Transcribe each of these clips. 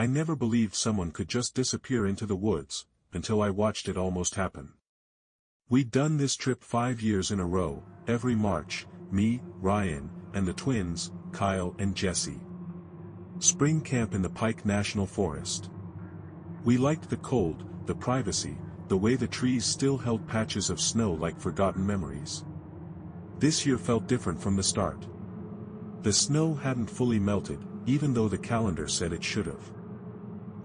I never believed someone could just disappear into the woods, until I watched it almost happen. We'd done this trip 5 years in a row, every March, me, Ryan, and the twins, Kyle and Jesse. Spring camp in the Pike National Forest. We liked the cold, the privacy, the way the trees still held patches of snow like forgotten memories. This year felt different from the start. The snow hadn't fully melted, even though the calendar said it should have.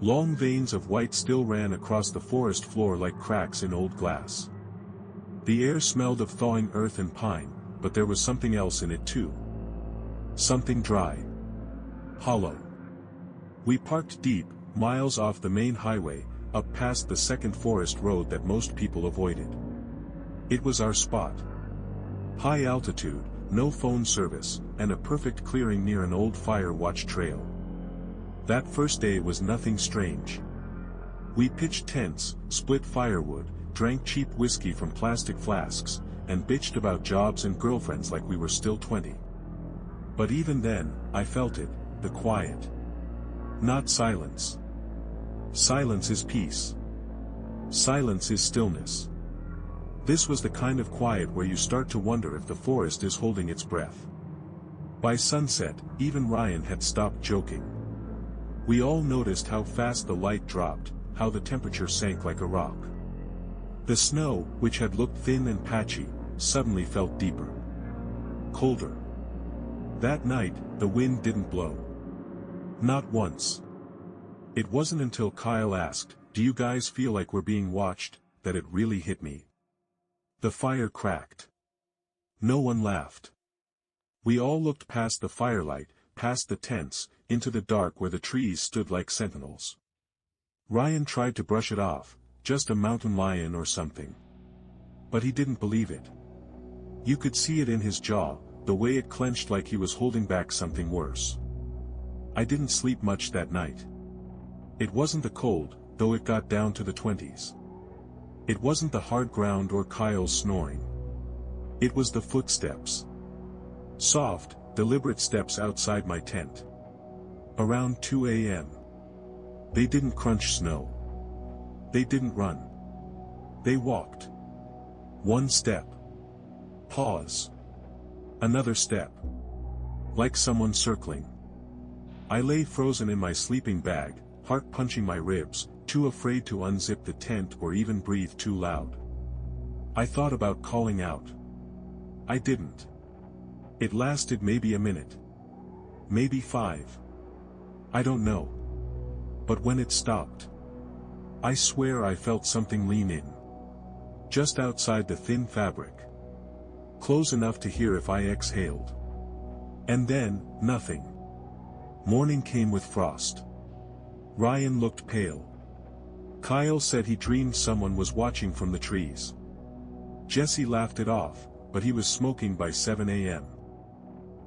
Long veins of white still ran across the forest floor like cracks in old glass. The air smelled of thawing earth and pine, but there was something else in it too. Something dry. Hollow. We parked deep, miles off the main highway, up past the second forest road that most people avoided. It was our spot. High altitude, no phone service, and a perfect clearing near an old fire watch trail. That first day was nothing strange. We pitched tents, split firewood, drank cheap whiskey from plastic flasks, and bitched about jobs and girlfriends like we were still 20. But even then, I felt it, the quiet. Not silence. Silence is peace. Silence is stillness. This was the kind of quiet where you start to wonder if the forest is holding its breath. By sunset, even Ryan had stopped joking. We all noticed how fast the light dropped, how the temperature sank like a rock. The snow, which had looked thin and patchy, suddenly felt deeper. Colder. That night, the wind didn't blow. Not once. It wasn't until Kyle asked, "Do you guys feel like we're being watched?" that it really hit me. The fire cracked. No one laughed. We all looked past the firelight, past the tents, into the dark where the trees stood like sentinels. Ryan tried to brush it off, just a mountain lion or something. But he didn't believe it. You could see it in his jaw, the way it clenched like he was holding back something worse. I didn't sleep much that night. It wasn't the cold, though it got down to the 20s. It wasn't the hard ground or Kyle's snoring. It was the footsteps. Soft, deliberate steps outside my tent. Around 2 a.m. They didn't crunch snow. They didn't run. They walked. One step. Pause. Another step. Like someone circling. I lay frozen in my sleeping bag, heart punching my ribs, too afraid to unzip the tent or even breathe too loud. I thought about calling out. I didn't. It lasted maybe a minute. Maybe 5. I don't know. But when it stopped, I swear I felt something lean in. Just outside the thin fabric. Close enough to hear if I exhaled. And then, nothing. Morning came with frost. Ryan looked pale. Kyle said he dreamed someone was watching from the trees. Jesse laughed it off, but he was smoking by 7 a.m.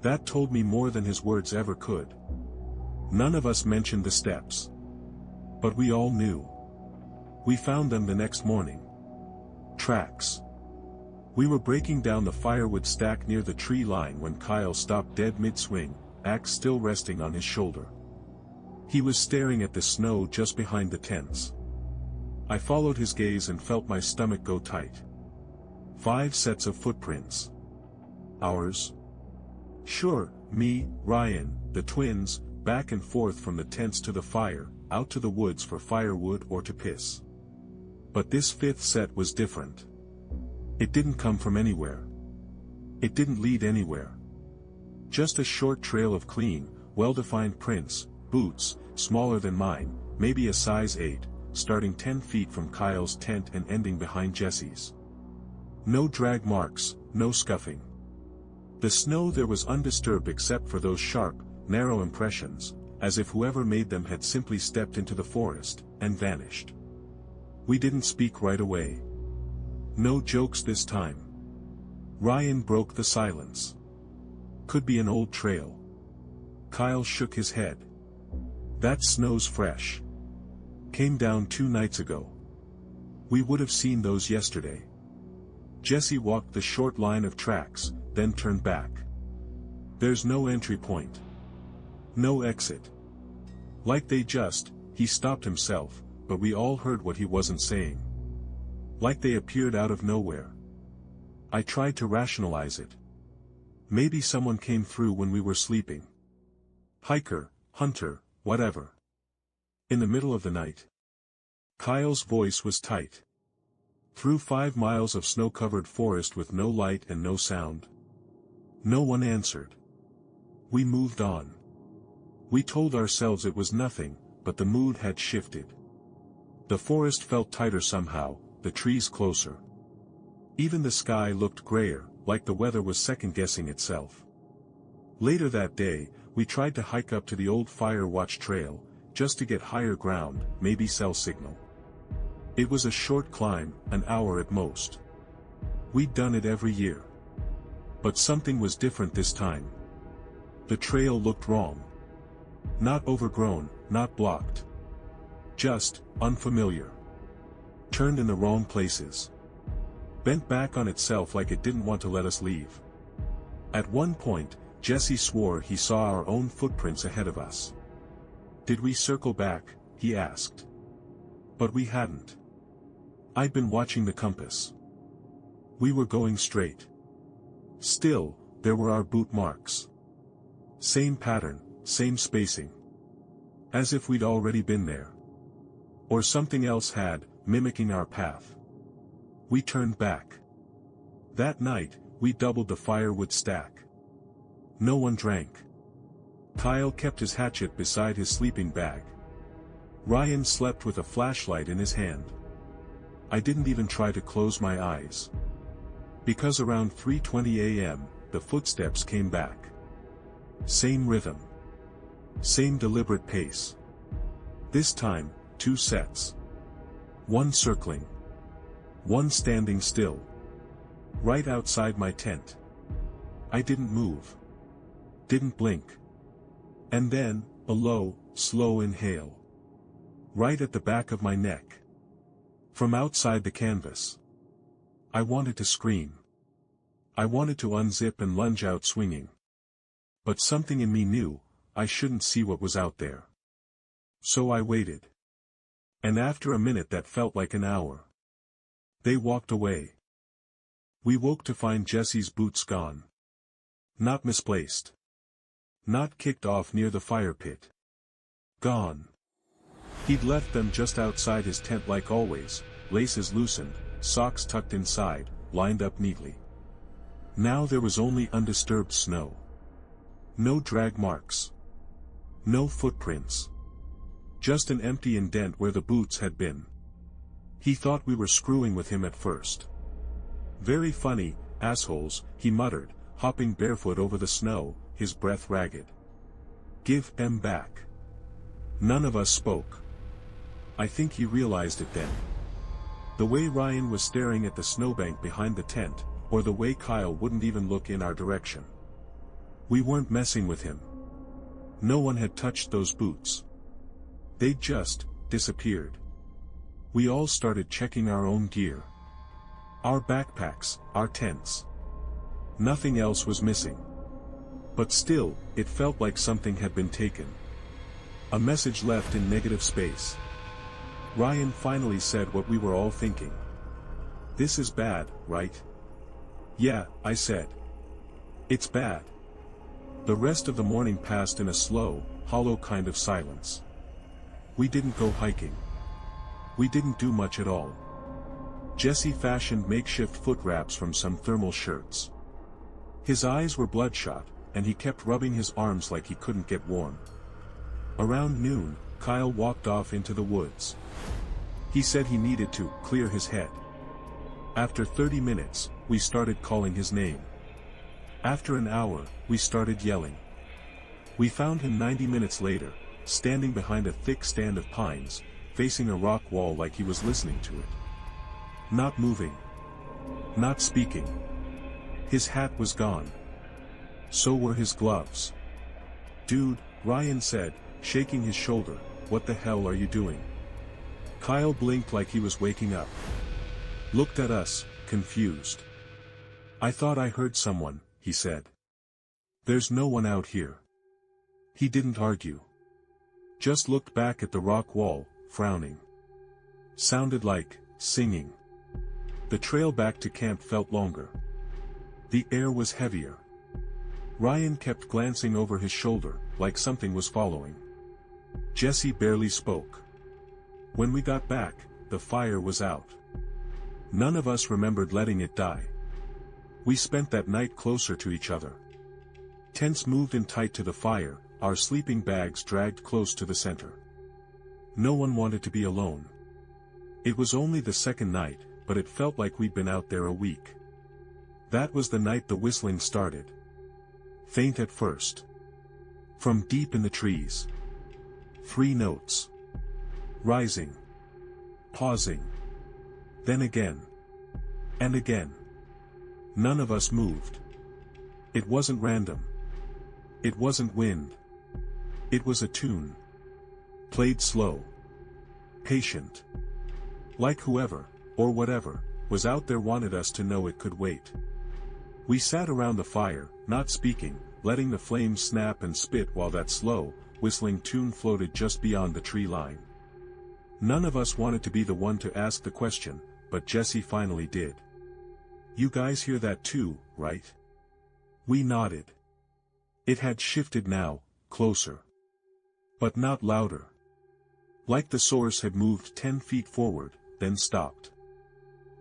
That told me more than his words ever could. None of us mentioned the steps. But we all knew. We found them the next morning. Tracks. We were breaking down the firewood stack near the tree line when Kyle stopped dead mid-swing, axe still resting on his shoulder. He was staring at the snow just behind the tents. I followed his gaze and felt my stomach go tight. 5 sets of footprints. Ours? Sure, me, Ryan, the twins, back and forth from the tents to the fire, out to the woods for firewood or to piss. But this 5th set was different. It didn't come from anywhere. It didn't lead anywhere. Just a short trail of clean, well-defined prints, boots, smaller than mine, maybe a size 8, starting 10 feet from Kyle's tent and ending behind Jesse's. No drag marks, no scuffing. The snow there was undisturbed except for those sharp, narrow impressions, as if whoever made them had simply stepped into the forest, and vanished. We didn't speak right away. No jokes this time. Ryan broke the silence. Could be an old trail. Kyle shook his head. That snow's fresh. Came down 2 nights ago. We would have seen those yesterday. Jesse walked the short line of tracks, then turned back. There's no entry point. No exit. Like they just he stopped himself, but we all heard what he wasn't saying. Like they appeared out of nowhere. I tried to rationalize it. Maybe someone came through when we were sleeping. Hiker, hunter, whatever. In the middle of the night. Kyle's voice was tight. Through 5 miles of snow-covered forest with no light and no sound. No one answered. We moved on. We told ourselves it was nothing, but the mood had shifted. The forest felt tighter somehow, the trees closer. Even the sky looked grayer, like the weather was second-guessing itself. Later that day, we tried to hike up to the old Fire Watch trail, just to get higher ground, maybe cell signal. It was a short climb, an hour at most. We'd done it every year. But something was different this time. The trail looked wrong. Not overgrown, not blocked. Just, unfamiliar. Turned in the wrong places. Bent back on itself like it didn't want to let us leave. At one point, Jesse swore he saw our own footprints ahead of us. Did we circle back, he asked. But we hadn't. I'd been watching the compass. We were going straight. Still, there were our boot marks. Same pattern, same spacing. As if we'd already been there. Or something else had, mimicking our path. We turned back. That night, we doubled the firewood stack. No one drank. Kyle kept his hatchet beside his sleeping bag. Ryan slept with a flashlight in his hand. I didn't even try to close my eyes. Because around 3:20 a.m., the footsteps came back. Same rhythm. Same deliberate pace. This time, 2 sets. One circling. One standing still. Right outside my tent. I didn't move. Didn't blink. And then, a low, slow inhale. Right at the back of my neck. From outside the canvas. I wanted to scream. I wanted to unzip and lunge out swinging. But something in me knew, I shouldn't see what was out there. So I waited. And after a minute that felt like an hour. They walked away. We woke to find Jesse's boots gone. Not misplaced. Not kicked off near the fire pit. Gone. He'd left them just outside his tent like always, laces loosened, socks tucked inside, lined up neatly. Now there was only undisturbed snow. No drag marks. No footprints. Just an empty indent where the boots had been. He thought we were screwing with him at first. Very funny, assholes, he muttered, hopping barefoot over the snow, his breath ragged. Give them back. None of us spoke. I think he realized it then. The way Ryan was staring at the snowbank behind the tent, or the way Kyle wouldn't even look in our direction. We weren't messing with him. No one had touched those boots. They'd just disappeared. We all started checking our own gear. Our backpacks, our tents. Nothing else was missing. But still, it felt like something had been taken. A message left in negative space. Ryan finally said what we were all thinking. This is bad, right? Yeah, I said. It's bad. The rest of the morning passed in a slow, hollow kind of silence. We didn't go hiking. We didn't do much at all. Jesse fashioned makeshift foot wraps from some thermal shirts. His eyes were bloodshot, and he kept rubbing his arms like he couldn't get warm. Around noon, Kyle walked off into the woods. He said he needed to clear his head. After 30 minutes, we started calling his name. After an hour, we started yelling. We found him 90 minutes later, standing behind a thick stand of pines, facing a rock wall like he was listening to it. Not moving. Not speaking. His hat was gone. So were his gloves. Dude, Ryan said, shaking his shoulder, what the hell are you doing? Kyle blinked like he was waking up. Looked at us, confused. I thought I heard someone, he said. There's no one out here. He didn't argue. Just looked back at the rock wall, frowning. Sounded like singing. The trail back to camp felt longer. The air was heavier. Ryan kept glancing over his shoulder, like something was following. Jesse barely spoke. When we got back, the fire was out. None of us remembered letting it die. We spent that night closer to each other. Tents moved in tight to the fire, our sleeping bags dragged close to the center. No one wanted to be alone. It was only the second night, but it felt like we'd been out there a week. That was the night the whistling started. Faint at first. From deep in the trees. 3 notes. Rising. Pausing. Then again. And again. None of us moved. It wasn't random. It wasn't wind. It was a tune. Played slow. Patient. Like whoever, or whatever, was out there wanted us to know it could wait. We sat around the fire, not speaking, letting the flames snap and spit while that slow, whistling tune floated just beyond the tree line. None of us wanted to be the one to ask the question, but Jesse finally did. "You guys hear that too, right?" We nodded. It had shifted now, closer. But not louder. Like the source had moved 10 feet forward, then stopped.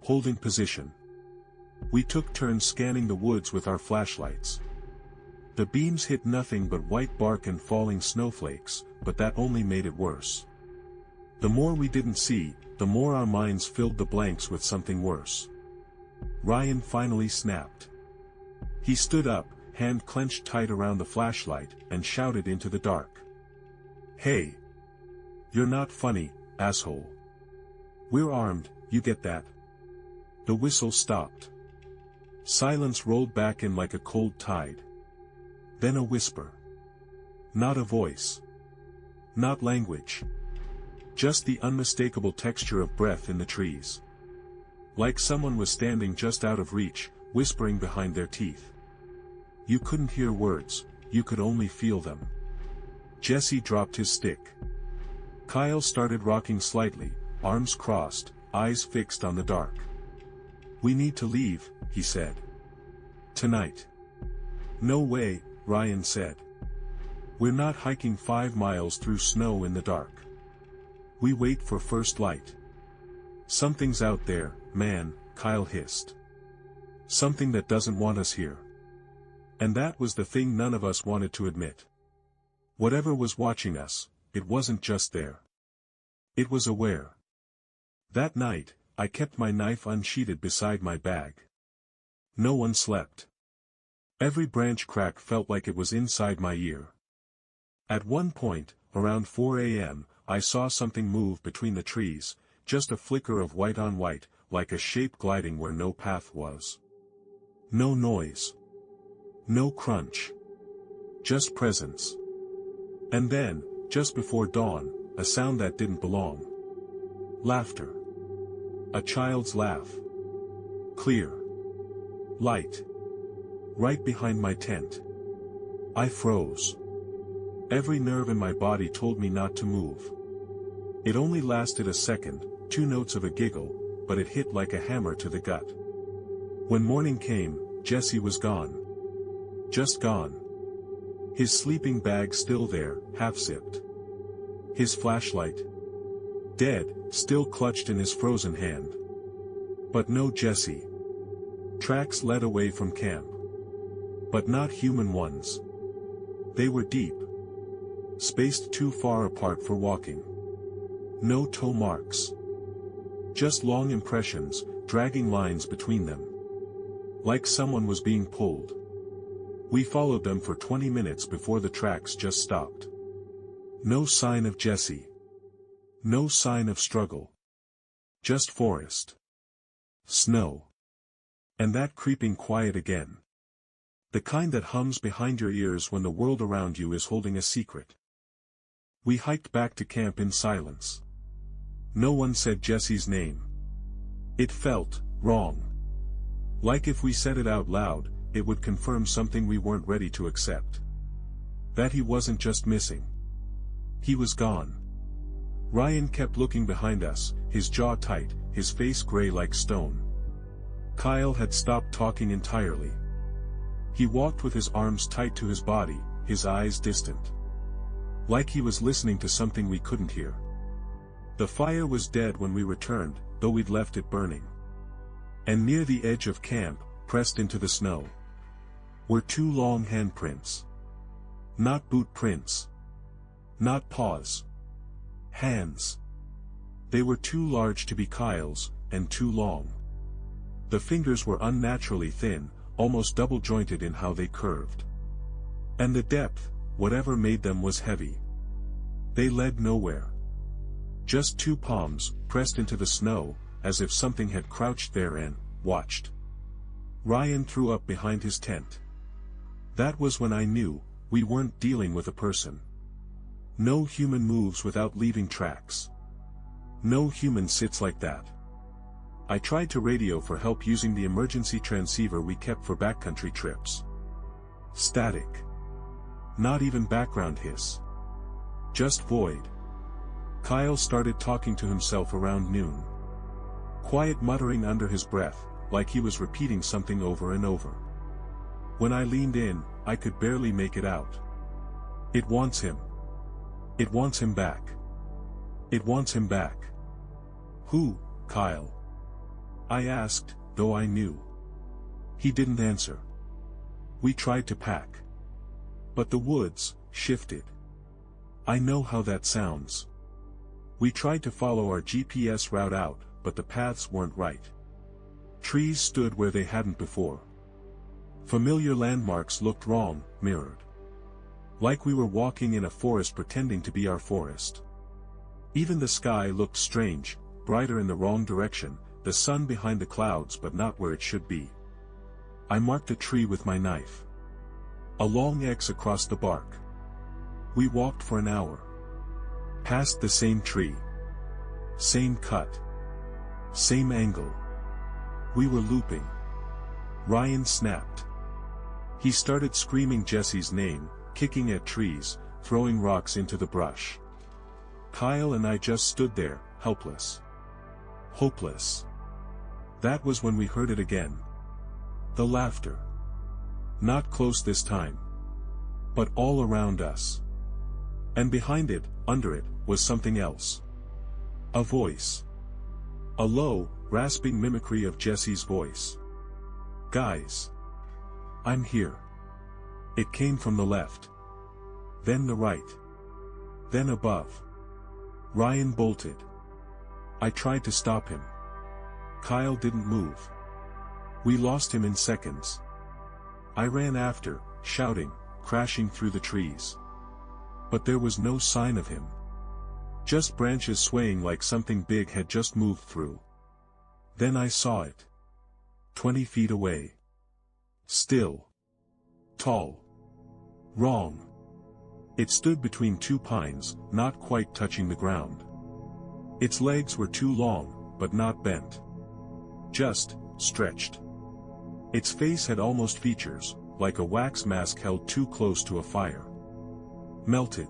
Holding position. We took turns scanning the woods with our flashlights. The beams hit nothing but white bark and falling snowflakes, but that only made it worse. The more we didn't see, the more our minds filled the blanks with something worse. Ryan finally snapped. He stood up, hand clenched tight around the flashlight, and shouted into the dark. "Hey! You're not funny, asshole. We're armed, you get that?" The whistle stopped. Silence rolled back in like a cold tide. Then a whisper. Not a voice. Not language. Just the unmistakable texture of breath in the trees. Like someone was standing just out of reach, whispering behind their teeth. You couldn't hear words, you could only feel them. Jesse dropped his stick. Kyle started rocking slightly, arms crossed, eyes fixed on the dark. "We need to leave," he said. "Tonight." "No way," Ryan said. "We're not hiking 5 miles through snow in the dark. We wait for first light." "Something's out there, man," Kyle hissed. "Something that doesn't want us here." And that was the thing none of us wanted to admit. Whatever was watching us, it wasn't just there. It was aware. That night, I kept my knife unsheathed beside my bag. No one slept. Every branch crack felt like it was inside my ear. At one point, around 4 a.m., I saw something move between the trees, just a flicker of white on white, like a shape gliding where no path was. No noise. No crunch. Just presence. And then, just before dawn, a sound that didn't belong. Laughter. A child's laugh. Clear. Light. Right behind my tent. I froze. Every nerve in my body told me not to move. It only lasted a second, 2 notes of a giggle, but it hit like a hammer to the gut. When morning came, Jesse was gone. Just gone. His sleeping bag still there, half-zipped. His flashlight. Dead, still clutched in his frozen hand. But no Jesse. Tracks led away from camp. But not human ones. They were deep. Spaced too far apart for walking. No toe marks. Just long impressions, dragging lines between them. Like someone was being pulled. We followed them for 20 minutes before the tracks just stopped. No sign of Jesse. No sign of struggle. Just forest. Snow. And that creeping quiet again. The kind that hums behind your ears when the world around you is holding a secret. We hiked back to camp in silence. No one said Jesse's name. It felt wrong. Like if we said it out loud, it would confirm something we weren't ready to accept. That he wasn't just missing. He was gone. Ryan kept looking behind us, his jaw tight, his face gray like stone. Kyle had stopped talking entirely. He walked with his arms tight to his body, his eyes distant. Like he was listening to something we couldn't hear. The fire was dead when we returned, though we'd left it burning. And near the edge of camp, pressed into the snow, were two long handprints. Not boot prints. Not paws. Hands. They were too large to be Kyle's, and too long. The fingers were unnaturally thin, almost double-jointed in how they curved. And the depth, whatever made them, was heavy. They led nowhere. Just two palms, pressed into the snow, as if something had crouched there and watched. Ryan threw up behind his tent. That was when I knew we weren't dealing with a person. No human moves without leaving tracks. No human sits like that. I tried to radio for help using the emergency transceiver we kept for backcountry trips. Static. Not even background hiss. Just void. Kyle started talking to himself around noon. Quiet muttering under his breath, like he was repeating something over and over. When I leaned in, I could barely make it out. It wants him. It wants him back. It wants him back. Who, Kyle? I asked, though I knew. He didn't answer. We tried to pack. But the woods shifted. I know how that sounds. We tried to follow our GPS route out, but the paths weren't right. Trees stood where they hadn't before. Familiar landmarks looked wrong, mirrored. Like we were walking in a forest pretending to be our forest. Even the sky looked strange, brighter in the wrong direction, the sun behind the clouds but not where it should be. I marked the tree with my knife. A long X across the bark. We walked for an hour. Past the same tree. Same cut. Same angle. We were looping. Ryan snapped. He started screaming Jesse's name, kicking at trees, throwing rocks into the brush. Kyle and I just stood there, helpless. Hopeless. That was when we heard it again. The laughter. Not close this time. But all around us. And behind it, under it, was something else. A voice. A low, rasping mimicry of Jesse's voice. Guys. I'm here. It came from the left. Then the right. Then above. Ryan bolted. I tried to stop him. Kyle didn't move. We lost him in seconds. I ran after, shouting, crashing through the trees. But there was no sign of him. Just branches swaying like something big had just moved through. Then I saw it. 20 feet away. Still. Tall. Wrong. It stood between two pines, not quite touching the ground. Its legs were too long, but not bent. Just stretched. Its face had almost features, like a wax mask held too close to a fire. Melted.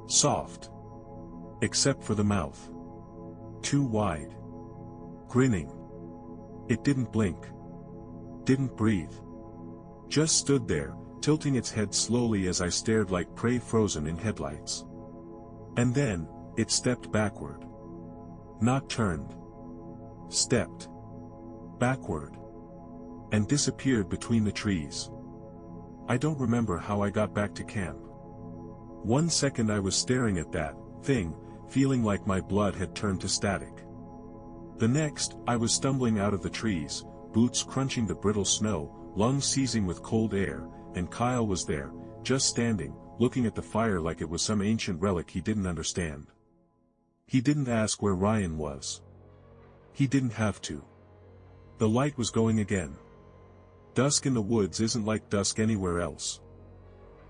Soft. Except for the mouth. Too wide. Grinning. It didn't blink. Didn't breathe. Just stood there, tilting its head slowly as I stared like prey frozen in headlights. And then, it stepped backward. Not turned. Stepped. Backward. And disappeared between the trees. I don't remember how I got back to camp. 1 second I was staring at that thing, feeling like my blood had turned to static. The next, I was stumbling out of the trees, boots crunching the brittle snow, lungs seizing with cold air, and Kyle was there, just standing, looking at the fire like it was some ancient relic he didn't understand. He didn't ask where Ryan was. He didn't have to. The light was going again. Dusk in the woods isn't like dusk anywhere else.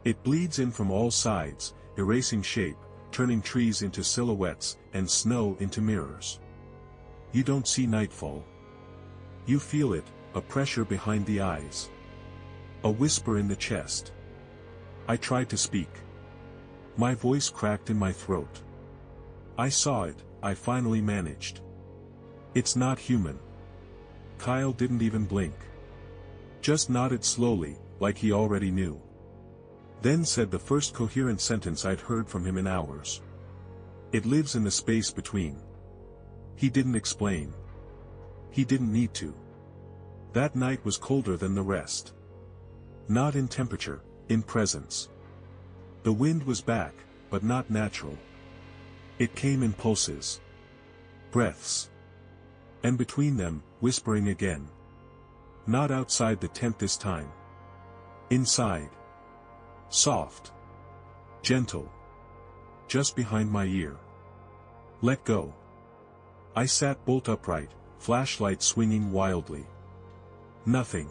It bleeds in from all sides, erasing shape, turning trees into silhouettes, and snow into mirrors. You don't see nightfall. You feel it, a pressure behind the eyes. A whisper in the chest. I tried to speak. My voice cracked in my throat. I saw it, I finally managed. It's not human. Kyle didn't even blink. Just nodded slowly, like he already knew. Then said the first coherent sentence I'd heard from him in hours. It lives in the space between. He didn't explain. He didn't need to. That night was colder than the rest. Not in temperature, in presence. The wind was back, but not natural. It came in pulses. Breaths. And between them, whispering again. Not outside the tent this time. Inside. Soft. Gentle. Just behind my ear. Let go. I sat bolt upright, flashlight swinging wildly. Nothing.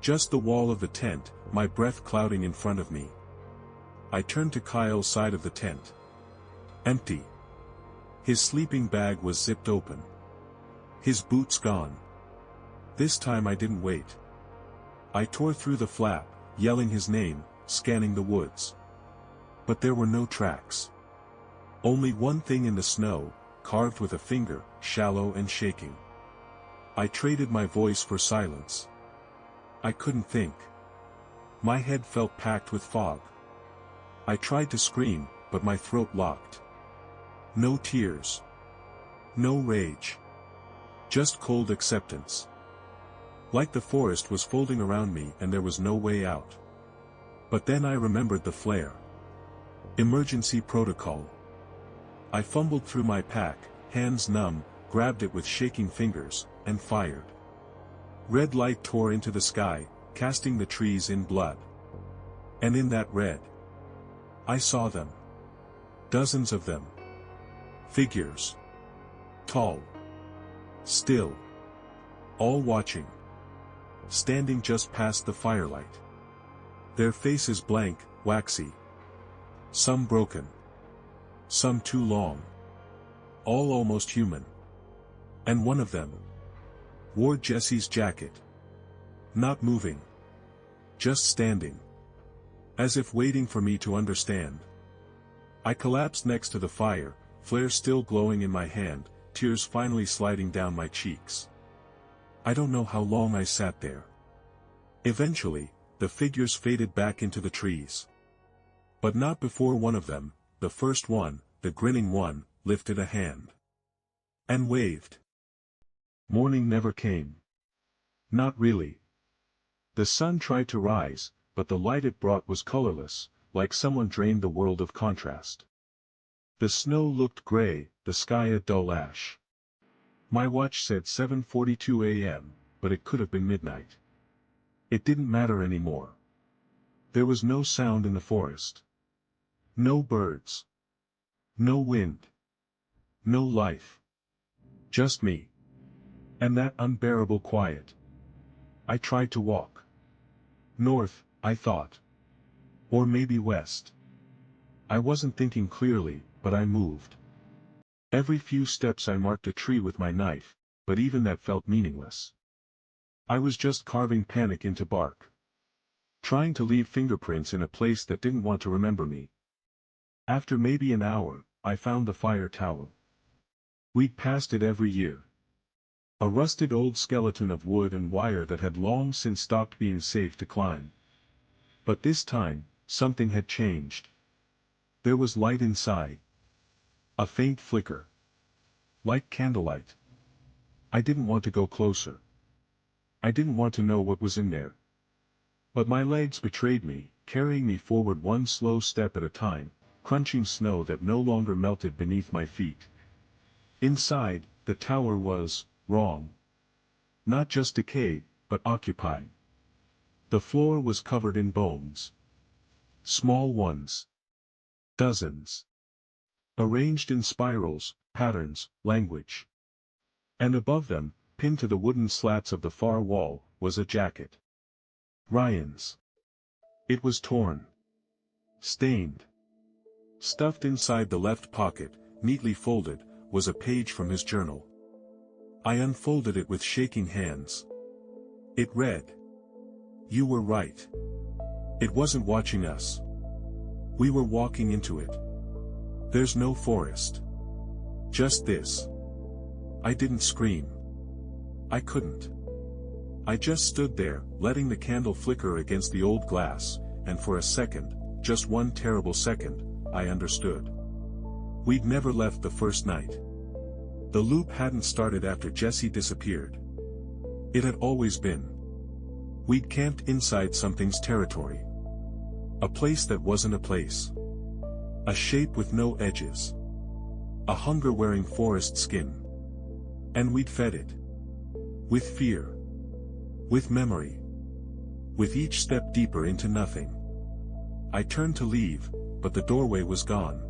Just the wall of the tent, my breath clouding in front of me. I turned to Kyle's side of the tent. Empty. His sleeping bag was zipped open. His boots gone. This time I didn't wait. I tore through the flap, yelling his name, scanning the woods. But there were no tracks. Only one thing in the snow, carved with a finger, shallow and shaking. I traded my voice for silence. I couldn't think. My head felt packed with fog. I tried to scream, but my throat locked. No tears. No rage. Just cold acceptance. Like the forest was folding around me and there was no way out. But then I remembered the flare. Emergency protocol. I fumbled through my pack, hands numb, grabbed it with shaking fingers, and fired. Red light tore into the sky, casting the trees in blood. And in that red, I saw them. Dozens of them. Figures. Tall. Still. All watching. Standing just past the firelight. Their faces blank, waxy. Some broken. Some too long. All almost human. And one of them wore Jesse's jacket. Not moving. Just standing. As if waiting for me to understand. I collapsed next to the fire, flare still glowing in my hand, tears finally sliding down my cheeks. I don't know how long I sat there. Eventually, the figures faded back into the trees. But not before one of them, the first one, the grinning one, lifted a hand. And waved. Morning never came. Not really. The sun tried to rise, but the light it brought was colorless, like someone drained the world of contrast. The snow looked gray, the sky a dull ash. My watch said 7:42 a.m., but it could have been midnight. It didn't matter anymore. There was no sound in the forest. No birds. No wind. No life. Just me. And that unbearable quiet. I tried to walk. North, I thought. Or maybe west. I wasn't thinking clearly, but I moved. Every few steps I marked a tree with my knife, but even that felt meaningless. I was just carving panic into bark. Trying to leave fingerprints in a place that didn't want to remember me. After maybe an hour, I found the fire tower. We'd passed it every year. A rusted old skeleton of wood and wire that had long since stopped being safe to climb. But this time, something had changed. There was light inside. A faint flicker. Like candlelight. I didn't want to go closer. I didn't want to know what was in there. But my legs betrayed me, carrying me forward one slow step at a time, crunching snow that no longer melted beneath my feet. Inside, the tower was wrong. Not just decayed, but occupied. The floor was covered in bones. Small ones. Dozens. Arranged in spirals, patterns, language. And above them, pinned to the wooden slats of the far wall, was a jacket. Ryan's. It was torn. Stained. Stuffed inside the left pocket, neatly folded, was a page from his journal. I unfolded it with shaking hands. It read. You were right. It wasn't watching us. We were walking into it. There's no forest. Just this. I didn't scream. I couldn't. I just stood there, letting the candle flicker against the old glass, and for a second, just one terrible second, I understood. We'd never left the first night. The loop hadn't started after Jesse disappeared. It had always been. We'd camped inside something's territory. A place that wasn't a place. A shape with no edges. A hunger-wearing forest skin. And we'd fed it. With fear. With memory. With each step deeper into nothing. I turned to leave, but the doorway was gone.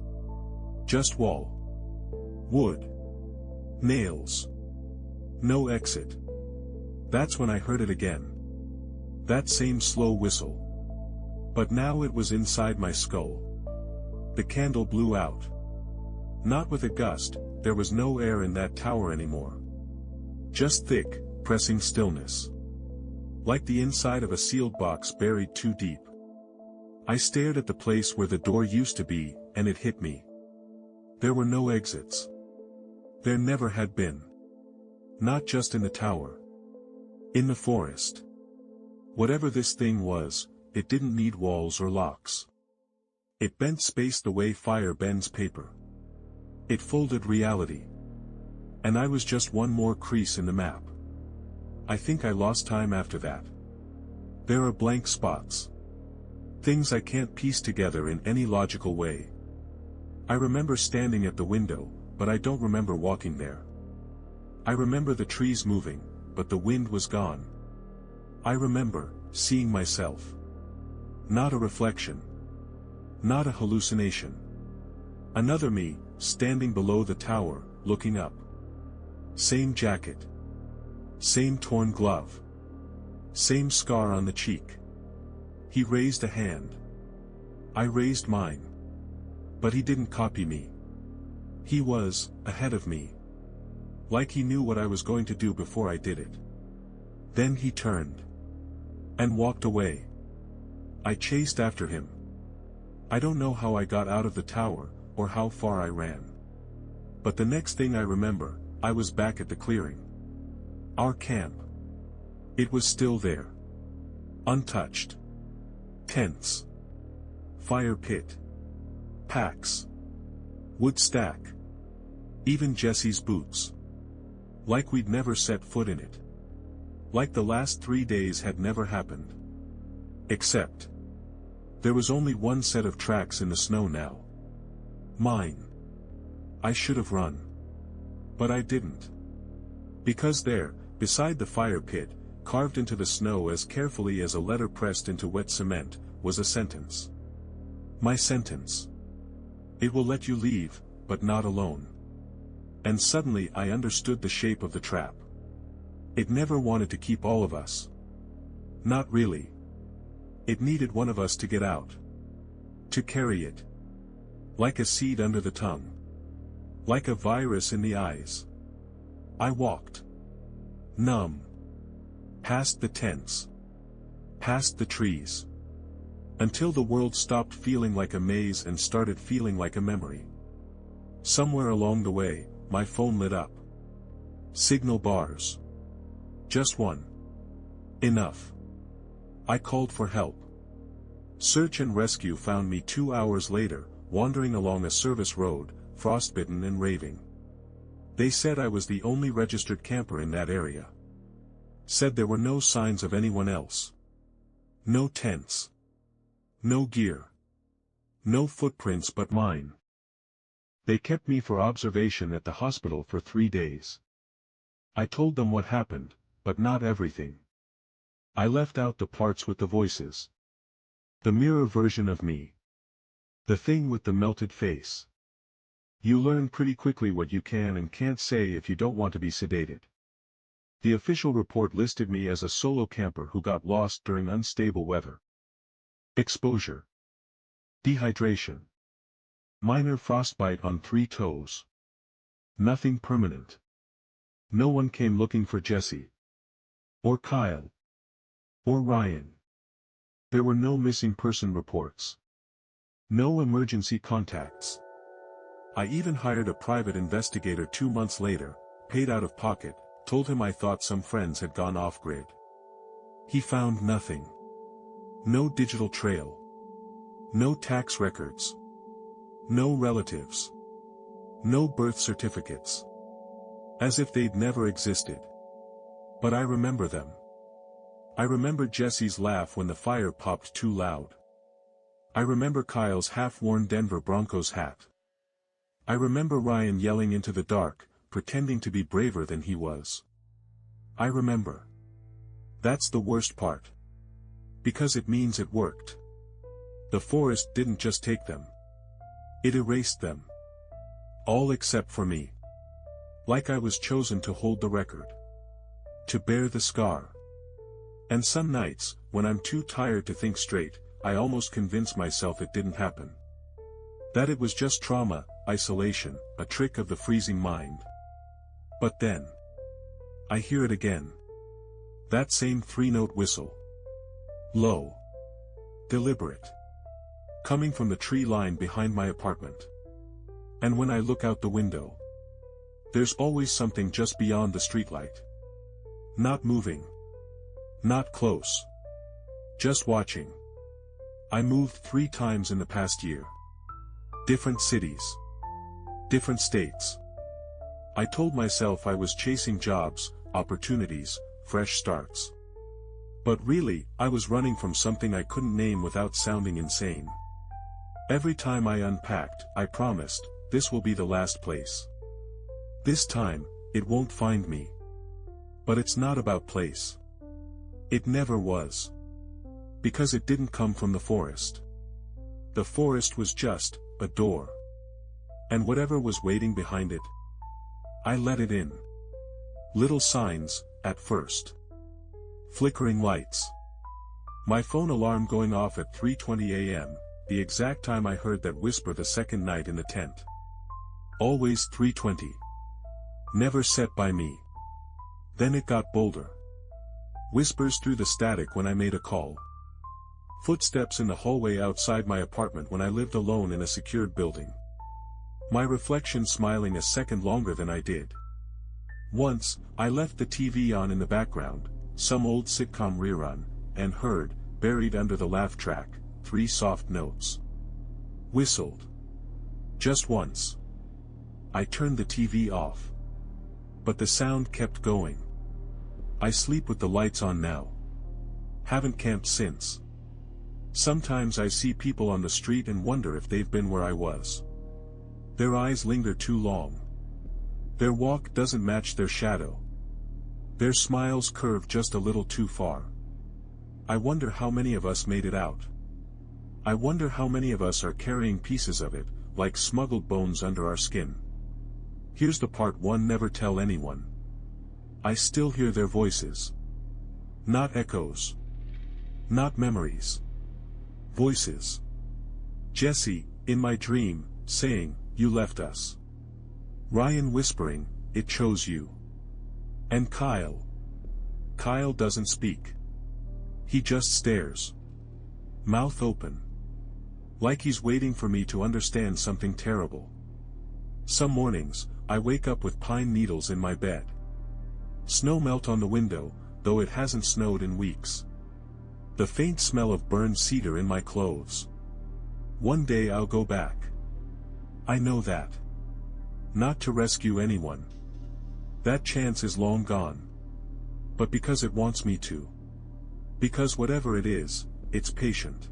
Just wall. Wood. Nails. No exit. That's when I heard it again. That same slow whistle. But now it was inside my skull. The candle blew out. Not with a gust, there was no air in that tower anymore. Just thick, pressing stillness. Like the inside of a sealed box buried too deep. I stared at the place where the door used to be, and it hit me. There were no exits. There never had been. Not just in the tower. In the forest. Whatever this thing was, it didn't need walls or locks. It bent space the way fire bends paper. It folded reality. And I was just one more crease in the map. I think I lost time after that. There are blank spots. Things I can't piece together in any logical way. I remember standing at the window, but I don't remember walking there. I remember the trees moving, but the wind was gone. I remember seeing myself. Not a reflection. Not a hallucination. Another me, standing below the tower, looking up. Same jacket. Same torn glove. Same scar on the cheek. He raised a hand. I raised mine. But he didn't copy me. He was ahead of me. Like he knew what I was going to do before I did it. Then he turned. And walked away. I chased after him. I don't know how I got out of the tower, or how far I ran. But the next thing I remember, I was back at the clearing. Our camp. It was still there. Untouched. Tents. Fire pit. Packs. Wood stack. Even Jesse's boots. Like we'd never set foot in it. Like the last 3 days had never happened. Except. There was only one set of tracks in the snow now. Mine. I should have run. But I didn't. Because there, beside the fire pit, carved into the snow as carefully as a letter pressed into wet cement, was a sentence. My sentence. It will let you leave, but not alone. And suddenly I understood the shape of the trap. It never wanted to keep all of us. Not really. It needed one of us to get out. To carry it. Like a seed under the tongue. Like a virus in the eyes. I walked. Numb. Past the tents. Past the trees. Until the world stopped feeling like a maze and started feeling like a memory. Somewhere along the way, my phone lit up. Signal bars. Just one. Enough. I called for help. Search and rescue found me 2 hours later, wandering along a service road, frostbitten and raving. They said I was the only registered camper in that area. Said there were no signs of anyone else. No tents. No gear. No footprints but mine. They kept me for observation at the hospital for 3 days. I told them what happened, but not everything. I left out the parts with the voices. The mirror version of me. The thing with the melted face. You learn pretty quickly what you can and can't say if you don't want to be sedated. The official report listed me as a solo camper who got lost during unstable weather. Exposure. Dehydration. Minor frostbite on 3 toes. Nothing permanent. No one came looking for Jesse. Or Kyle. Or Ryan. There were no missing person reports. No emergency contacts. I even hired a private investigator 2 months later, paid out of pocket, told him I thought some friends had gone off-grid. He found nothing. No digital trail. No tax records. No relatives. No birth certificates. As if they'd never existed. But I remember them. I remember Jesse's laugh when the fire popped too loud. I remember Kyle's half-worn Denver Broncos hat. I remember Ryan yelling into the dark, pretending to be braver than he was. I remember. That's the worst part. Because it means it worked. The forest didn't just take them. It erased them. All except for me. Like I was chosen to hold the record. To bear the scar. And some nights, when I'm too tired to think straight, I almost convince myself it didn't happen. That it was just trauma, isolation, a trick of the freezing mind. But then, I hear it again. That same three-note whistle. Low. Deliberate. Coming from the tree line behind my apartment. And when I look out the window, there's always something just beyond the streetlight. Not moving. Not close. Just watching. I moved 3 times in the past year. Different cities. Different states. I told myself I was chasing jobs, opportunities, fresh starts. But really, I was running from something I couldn't name without sounding insane. Every time I unpacked, I promised, this will be the last place. This time, it won't find me. But it's not about place. It never was. Because it didn't come from the forest. The forest was just a door. And whatever was waiting behind it, I let it in. Little signs, at first. Flickering lights. My phone alarm going off at 3:20 a.m., the exact time I heard that whisper the second night in the tent. Always 3:20. Never set by me. Then it got bolder. Whispers through the static when I made a call. Footsteps in the hallway outside my apartment when I lived alone in a secured building. My reflection smiling a second longer than I did. Once, I left the TV on in the background, some old sitcom rerun, and heard, buried under the laugh track, 3 soft notes. Whistled. Just once. I turned the TV off. But the sound kept going. I sleep with the lights on now. Haven't camped since. Sometimes I see people on the street and wonder if they've been where I was. Their eyes linger too long. Their walk doesn't match their shadow. Their smiles curve just a little too far. I wonder how many of us made it out. I wonder how many of us are carrying pieces of it, like smuggled bones under our skin. Here's the part one never tell anyone. I still hear their voices. Not echoes. Not memories. Voices. Jesse, in my dream, saying, "You left us." Ryan whispering, "It chose you." And Kyle. Kyle doesn't speak. He just stares. Mouth open. Like he's waiting for me to understand something terrible. Some mornings, I wake up with pine needles in my bed. Snow melt on the window, though it hasn't snowed in weeks. The faint smell of burned cedar in my clothes. One day I'll go back. I know that. Not to rescue anyone. That chance is long gone. But because it wants me to. Because whatever it is, it's patient.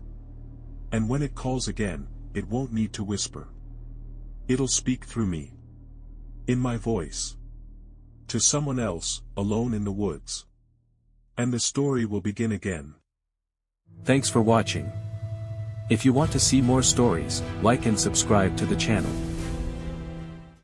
And when it calls again, it won't need to whisper. It'll speak through me. In my voice. To someone else, alone in the woods. And the story will begin again. Thanks for watching. If you want to see more stories, like and subscribe to the channel.